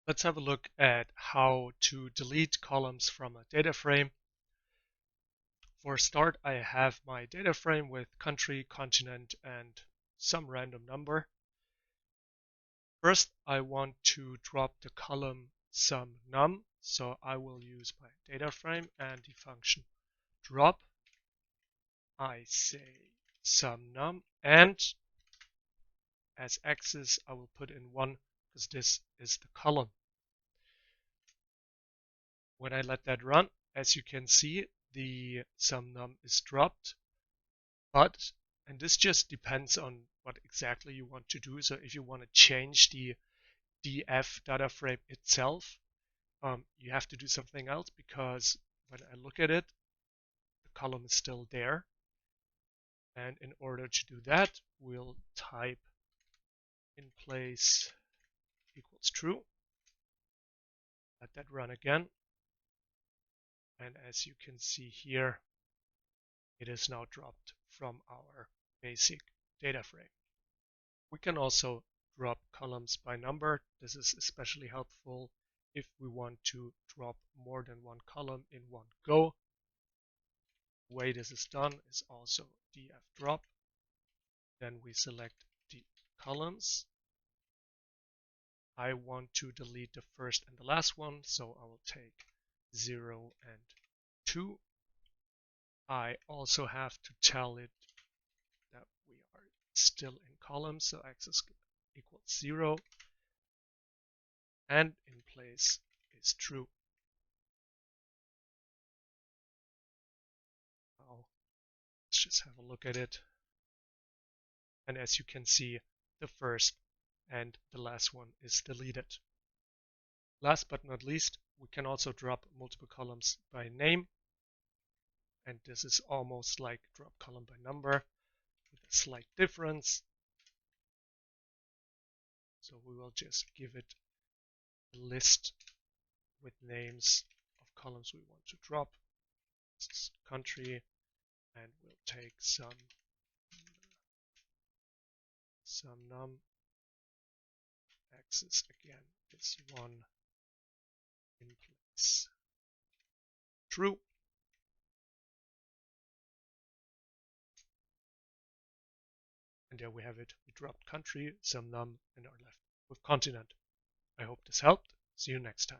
Let's have a look at how to delete columns from a data frame. For a start, I have my data frame with country, continent, and some random number. First, I want to drop the column some num, so I will use my data frame and the function drop. I say some num, and as axis I will put in 1 because this is the column. When I let that run, as you can see, the sum num is dropped, and this just depends on what exactly you want to do. So if you want to change the df data frame itself, you have to do something else, because when I look at it, the column is still there. And in order to do that, we'll type in place equals true. Let that run again. And as you can see here, it is now dropped from our basic data frame. We can also drop columns by number. This is especially helpful if we want to drop more than one column in one go. The way this is done is also df drop. Then we select the columns. I want to delete the first and the last one, so I will take 0 and 2. I also have to tell it that we are still in columns, so axis equals 0, and in place is true. Now let's just have a look at it. And as you can see, the first and the last one is deleted. Last but not least, we can also drop multiple columns by name. And this is almost like drop column by number with a slight difference. So we will just give it a list with names of columns we want to drop. This is country, and we'll take some num. Axis again is 1, in place true. And there we have it. We dropped country, some num, and are left with continent. I hope this helped. See you next time.